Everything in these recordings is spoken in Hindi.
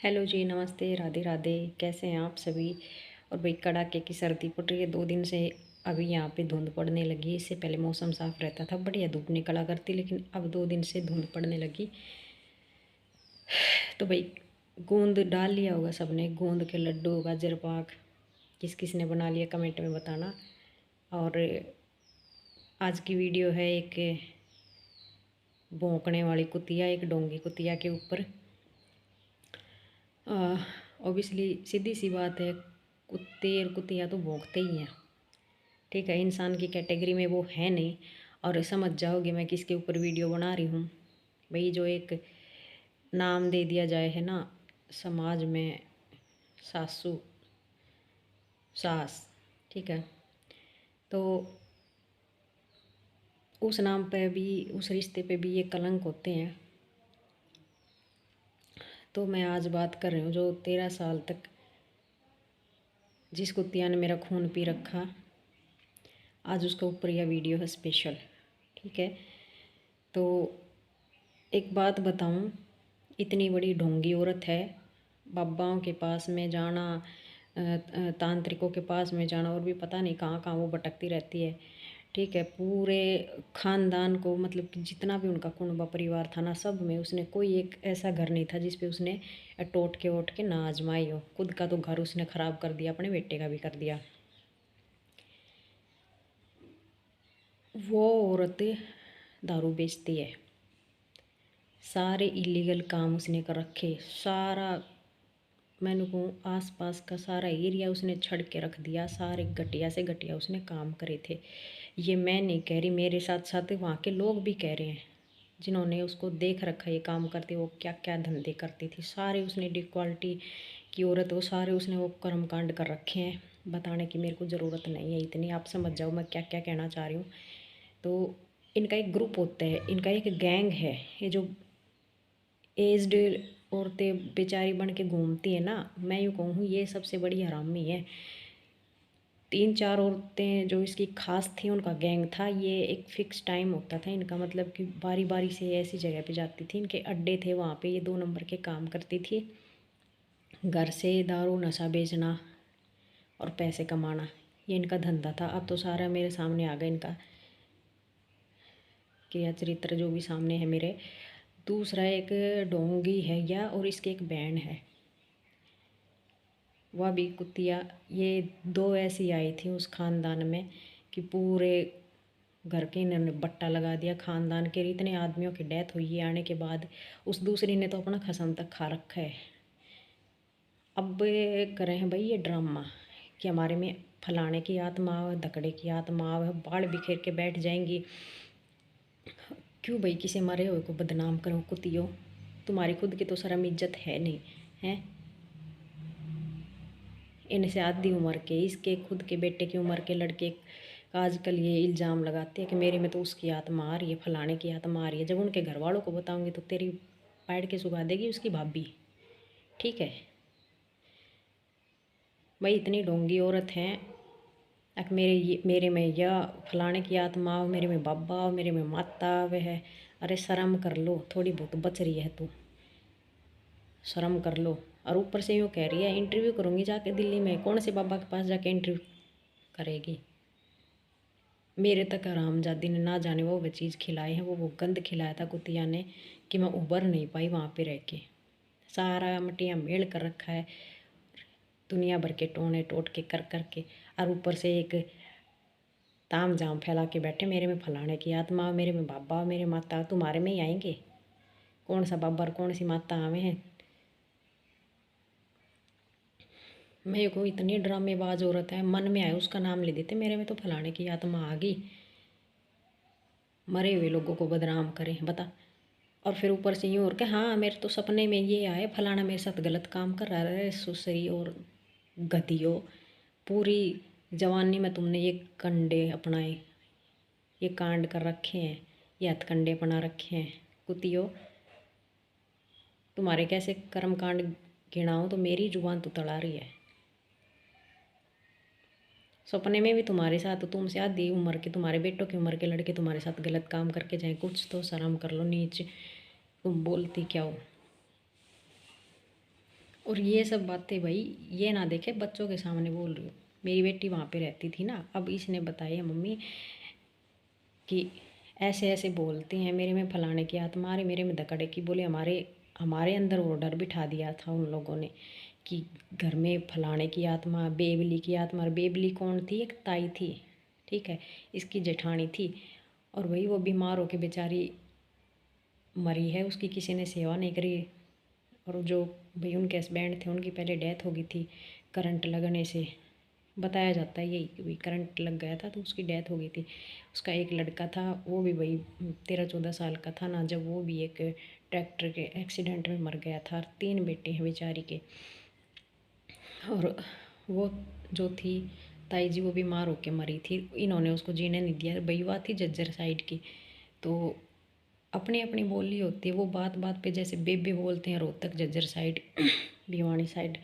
हेलो जी, नमस्ते, राधे राधे। कैसे हैं आप सभी। और भाई कड़ाके की सर्दी पड़ रही है 2 दिन से। अभी यहाँ पे धुंध पड़ने लगी। इससे पहले मौसम साफ रहता था, बढ़िया धूप निकला करती, लेकिन अब 2 दिन से धुंध पड़ने लगी। तो भाई गोंद डाल लिया होगा सबने, गोंद के लड्डू, गाजर पाक। किस किस ने बना लिया कमेंट में बताना। और आज की वीडियो है एक भौंकने वाली कुतिया, एक डोंगी कुतिया के ऊपर। ऑब्वियसली सीधी सी बात है, कुत्ते और कुतिया तो भौंकते ही हैं। ठीक है, इंसान की कैटेगरी में वो है नहीं। और समझ जाओगे मैं किसके ऊपर वीडियो बना रही हूँ। भाई जो एक नाम दे दिया जाए है ना समाज में, सासू, सास, ठीक है, तो उस नाम पे भी, उस रिश्ते पे भी ये कलंक होते हैं। तो मैं आज बात कर रही हूँ जो 13 साल तक जिस कुतिया ने मेरा खून पी रखा, आज उसके ऊपर यह वीडियो है स्पेशल। ठीक है, तो एक बात बताऊं, इतनी बड़ी ढोंगी औरत है, बाबाओं के पास में जाना, तांत्रिकों के पास में जाना, और भी पता नहीं कहाँ कहाँ वो भटकती रहती है। ठीक है, पूरे ख़ानदान को, मतलब कि जितना भी उनका कुनबा परिवार था ना, सब में उसने कोई एक ऐसा घर नहीं था जिस पे उसने टोट के ओट के ना आजमाई हो। खुद का तो घर उसने ख़राब कर दिया, अपने बेटे का भी कर दिया। वो औरत दारू बेचती है, सारे इलीगल काम उसने कर रखे, सारा, मैंने कहूँ आस पास का सारा एरिया उसने छड़ के रख दिया, सारे घटिया से घटिया उसने काम करे थे। ये मैं नहीं कह रही, मेरे साथ साथ वहाँ के लोग भी कह रहे हैं, जिन्होंने उसको देख रखा ये काम करते, वो क्या क्या धंधे करती थी, सारे उसने डिक्वालिटी की औरत, वो सारे उसने वो कर्मकांड कर रखे हैं। बताने की मेरे को ज़रूरत नहीं है इतनी, आप समझ जाओ मैं क्या क्या कहना चाह रही हूँ। तो इनका एक ग्रुप होता है, इनका एक गैंग है। ये जो एज्ड औरतें बेचारी बन के घूमती है ना, मैं यूँ कहूँ ये सबसे बड़ी हरामी है। 3-4 औरतें जो इसकी खास थी, उनका गैंग था ये। एक फ़िक्स टाइम होता था इनका, मतलब कि बारी बारी से ऐसी जगह पे जाती थी, इनके अड्डे थे, वहाँ पे ये 2 नंबर के काम करती थी। घर से दारू नशा बेचना और पैसे कमाना, ये इनका धंधा था। अब तो सारा मेरे सामने आ गया इनका क्रिया चरित्र, जो भी सामने है मेरे। दूसरा एक डोंगी है या, और इसके एक बैंड है, वह भी कुतिया। ये दो ऐसी आई थी उस खानदान में कि पूरे घर के इन्होंने बट्टा लगा दिया। खानदान के इतने आदमियों की डेथ हुई है आने के बाद, उस दूसरी ने तो अपना खसम तक खा रखा है। अब ये कर रहे हैं भाई ये ड्रामा कि हमारे में फलाने की आत्मा, धकड़े की आत्मा, बाढ़ बिखेर के बैठ जाएंगी। क्यों भाई किसी मरे हुए को बदनाम करो कुतियो, तुम्हारी खुद की तो शर्म इज्जत है नहीं है। इनसे आधी उम्र के, इसके खुद के बेटे की उम्र के लड़के आजकल ये इल्ज़ाम लगाते हैं कि मेरे में तो उसकी आत्मा आ रही है, फलाने की आत्मा आ रही है। जब उनके घर वालों को बताऊंगी तो तेरी पैड़ के सुखा देगी उसकी भाभी। ठीक है भाई, इतनी ढोंगी औरत हैं। अब मेरे में यह फलाने की आत्मा आओ, मेरे में बाबा आओ, मेरे में माता आवे है। अरे शर्म कर लो, थोड़ी बहुत बच रही है तू, शर्म कर लो। और ऊपर से यूँ कह रही है इंटरव्यू करूँगी जाके दिल्ली में, कौन से बाबा के पास जाके इंटरव्यू करेगी। मेरे तक हरामजादी ने ना जाने वो चीज़ खिलाई है, वो गंद खिलाया था कुतिया ने, कि मैं उबर नहीं पाई वहाँ पे रह के। सारा मटिया मेल कर रखा है, दुनिया भर के टोने टोट के कर कर के। और ऊपर से एक ताम जाम फैला के बैठे, मेरे में फलाने की आत्मा, मेरे में बाबा, मेरे माता। तुम्हारे में ही आएंगे, कौन सा बाबा और कौन सी माता आवे हैं। मेरे को इतनी ड्रामेबाज औरत है, मन में आए उसका नाम ले देते, मेरे में तो फलाने की आत्मा आ गई। मरे हुए लोगों को बदनाम करें बता। और फिर ऊपर से यूँ और के हाँ मेरे तो सपने में ये आए, फलाना मेरे साथ गलत काम कर रहा है। सुसरी और गधियो, पूरी जवानी में तुमने ये कंडे अपनाए, ये कांड कर रखे हैं, ये हथकंडे अपना रखे हैं। कुतियो, तुम्हारे कैसे कर्म कांड गिनाऊँ तो मेरी जुबान तो तड़ा रही है। सपने में भी तुम्हारे साथ, तुमसे आधी उम्र के, तुम्हारे बेटों की उम्र के लड़के तुम्हारे साथ गलत काम करके जाए, कुछ तो शर्म कर लो। नीच तुम बोलती क्या हो। और ये सब बातें भाई ये ना देखे बच्चों के सामने बोल रही हूँ। मेरी बेटी वहाँ पे रहती थी ना, अब इसने बताया मम्मी कि ऐसे ऐसे बोलती हैं, मेरे में फलाने की आत्मा आ रही, मेरे में धकड़े की। बोले हमारे हमारे अंदर वो डर बिठा दिया था उन लोगों ने कि घर में फलाने की आत्मा, बेबली की आत्मा। और बेबली कौन थी? एक ताई थी, ठीक है, इसकी जेठानी थी। और वही वो बीमार होके बेचारी मरी है, उसकी किसी ने सेवा नहीं करी। और जो भाई उनके हस्बैंड थे उनकी पहले डेथ हो गई थी करंट लगने से। बताया जाता है यही कि भाई करंट लग गया था तो उसकी डेथ हो गई थी। उसका एक लड़का था, वो भी भाई 13-14 साल का था ना, जब वो भी एक ट्रैक्टर के एक्सीडेंट में मर गया था। और 3 बेटे हैं बेचारी के। और वो जो थी ताई जी, वो बीमार होके मरी थी, इन्होंने उसको जीने नहीं दिया। भाई हुआ थी जज्जर साइड की, तो अपनी अपनी बोली होती है। वो बात बात पे जैसे बेबे बोलते हैं रोहतक जज्जर साइड भिवानी साइड,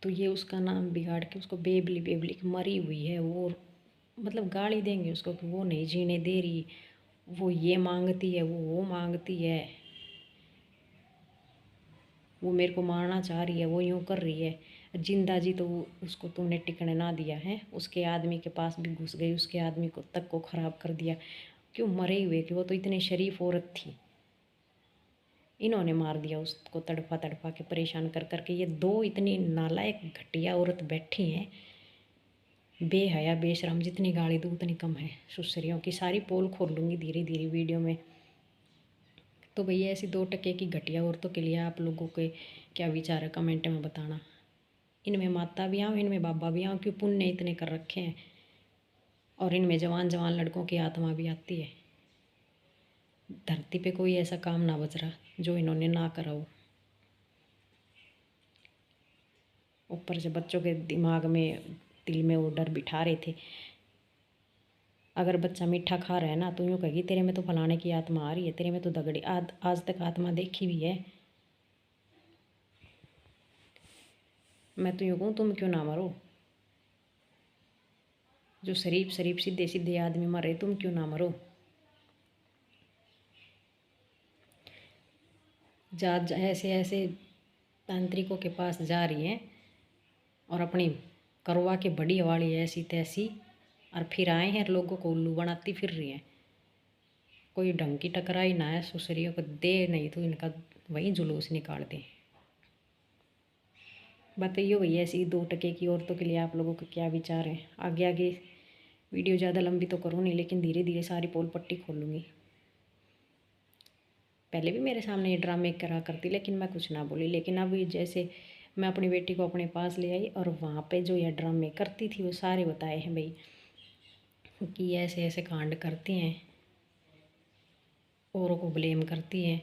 तो ये उसका नाम बिगाड़ के उसको बेबली बेबली की मरी हुई है वो, मतलब गाली देंगे उसको कि वो नहीं जीने दे रही, वो ये मांगती है, वो मांगती है, वो मेरे को मारना चाह रही है, वो यूँ कर रही है। जिंदा जी तो उसको तुमने टिकने ना दिया है, उसके आदमी के पास भी घुस गई, उसके आदमी को तक को ख़राब कर दिया। क्यों मरे हुए कि वो तो इतनी शरीफ औरत थी, इन्होंने मार दिया उसको तड़पा तड़पा के, परेशान कर करके। ये दो इतनी नालायक घटिया औरत बैठी हैं, बेहया बेशरम, जितनी गाली दूँ उतनी कम है। सुसरियों की सारी पोल खोल लूँगी धीरे धीरे वीडियो में। तो भैया ऐसी 2 टके की घटिया औरतों के लिए आप लोगों के क्या विचार है कमेंट में बताना। इनमें माता भी आऊँ, इनमें बाबा भी आऊँ, क्यों पुण्य इतने कर रखे हैं। और इनमें जवान जवान लड़कों की आत्मा भी आती है। धरती पे कोई ऐसा काम ना बच रहा जो इन्होंने ना करा हो। ऊपर से बच्चों के दिमाग में, दिल में वो डर बिठा रहे थे। अगर बच्चा मीठा खा रहा है ना तो यूँ कहेगी तेरे में तो फलाने की आत्मा आ रही है, तेरे में तो दगड़ी आज तक आत्मा देखी भी है। मैं तो यूँ कहूँ तुम क्यों ना मरो, जो शरीफ शरीफ सीधे सीधे आदमी मरे, तुम क्यों ना मरो। ऐसे ऐसे तांत्रिकों के पास जा रही हैं और अपनी करवा के बड़ी वाली ऐसी तैसी, और फिर आए हैं लोगों को उल्लू बनाती फिर रही हैं। कोई ढंग की टकराई ना है, सुसरियों को दे नहीं तो इनका वही जुलूस निकाल दे। बताइए भैया ऐसी 2 टके की औरतों के लिए आप लोगों का क्या विचार है। आगे आगे वीडियो ज़्यादा लंबी तो करूँ नहीं, लेकिन धीरे धीरे सारी पोल पट्टी खोलूँगी। पहले भी मेरे सामने ये ड्रामे करा करती, लेकिन मैं कुछ ना बोली। लेकिन अब जैसे मैं अपनी बेटी को अपने पास ले आई और वहाँ पे जो यह ड्रामे करती थी वो सारे बताए हैं भाई, कि ऐसे ऐसे कांड करती हैं, औरों को ब्लेम करती हैं।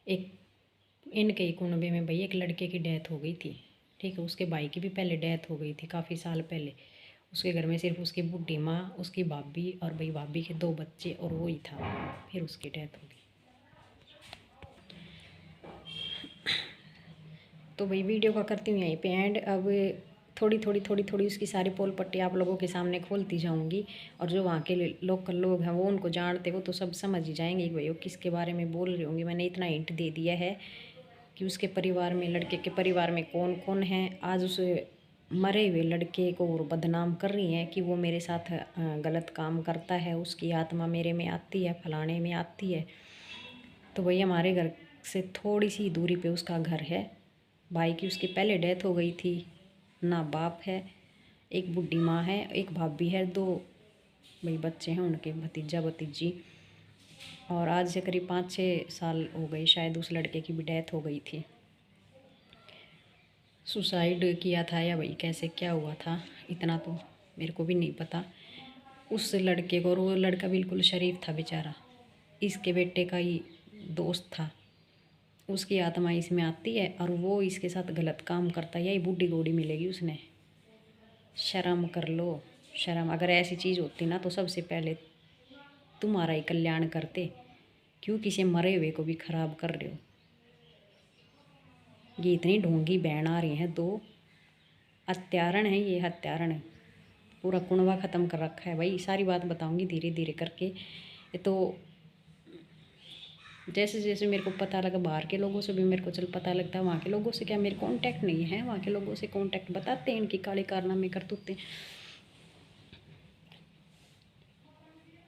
एक इनके ही कुनबे में भाई एक लड़के की डेथ हो गई थी, ठीक है, उसके भाई की भी पहले डेथ हो गई थी काफ़ी साल पहले। उसके घर में सिर्फ उसकी बूढ़ी माँ, उसकी भाभी और भाई भाभी के 2 बच्चे और वो ही था। फिर उसकी डेथ हो गई। तो भाई वीडियो का करती हूँ यहीं पे एंड। अब थोड़ी उसकी सारी पोल पट्टी आप लोगों के सामने खोलती जाऊँगी। और जो वहाँ के लोकल लोग हैं वो उनको जानते, वो तो सब समझ ही जाएंगे कि भाई वो किसके बारे में बोल रही होंगी। मैंने इतना हिंट दे दिया है कि उसके परिवार में, लड़के के परिवार में कौन कौन है। आज उस मरे हुए लड़के को वो बदनाम कर रही हैं कि वो मेरे साथ गलत काम करता है, उसकी आत्मा मेरे में आती है, फलाने में आती है। तो वही हमारे घर से थोड़ी सी दूरी पे उसका घर है। भाई की उसकी पहले डेथ हो गई थी, ना बाप है, एक बूढ़ी माँ है, एक भाभी है, 2 भाई बच्चे हैं उनके, भतीजा भतीजी। और आज से करीब 5-6 साल हो गए शायद उस लड़के की भी डेथ हो गई थी। सुसाइड किया था या भाई कैसे क्या हुआ था इतना तो मेरे को भी नहीं पता उस लड़के को। और वो लड़का बिल्कुल शरीफ था बेचारा, इसके बेटे का ही दोस्त था। उसकी आत्मा इसमें आती है और वो इसके साथ गलत काम करता है, यही बूढ़ी घोड़ी मिलेगी उसने। शर्म कर लो, शर्म। अगर ऐसी चीज़ होती ना तो सबसे पहले तुम्हारा ही कल्याण करते, क्यों किसी मरे हुए को भी खराब कर रहे हो। ये इतनी ढोंगी बहन आ रही हैं 2, हत्यारण है ये, हत्यारण है। पूरा कुनबा ख़त्म कर रखा है भाई। सारी बात बताऊंगी धीरे धीरे करके। ये तो जैसे जैसे मेरे को पता लगा, बाहर के लोगों से भी मेरे को चल पता लगता है, वहाँ के लोगों से क्या मेरे कांटेक्ट नहीं है, वहाँ के लोगों से कांटेक्ट बताते हैं इनकी काले कारनामे करतूते।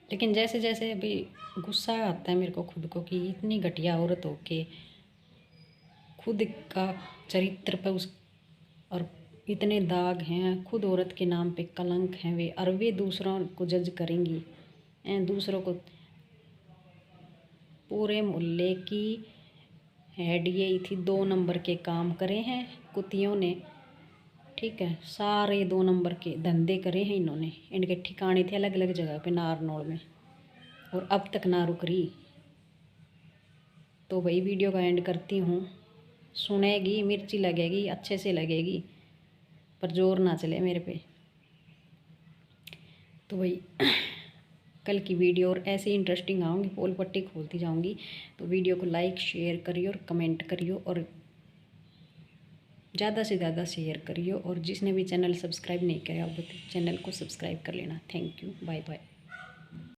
लेकिन जैसे जैसे अभी गुस्सा आता है मेरे को खुद को कि इतनी घटिया औरत हो के खुद का चरित्र पर उस और इतने दाग हैं, खुद औरत के नाम पे कलंक हैं वे, और वे दूसरों को जज करेंगी, दूसरों को। पूरे मोहल्ले की हेड यही थी, 2 नंबर के काम करे हैं कुतियों ने, ठीक है, सारे 2 नंबर के धंधे करे हैं इन्होंने। इनके ठिकाने थे अलग अलग जगह पे नारनौल में, और अब तक ना रुक रही। तो भाई वीडियो का एंड करती हूँ। सुनेगी, मिर्ची लगेगी, अच्छे से लगेगी, पर जोर ना चले मेरे पे। तो भाई कल की वीडियो और ऐसे इंटरेस्टिंग आऊँगी, पोल पट्टी खोलती जाऊँगी। तो वीडियो को लाइक शेयर करियो और कमेंट करियो, और ज़्यादा से ज़्यादा शेयर करियो। और जिसने भी चैनल सब्सक्राइब नहीं किया वो चैनल को सब्सक्राइब कर लेना। Thank you, bye bye.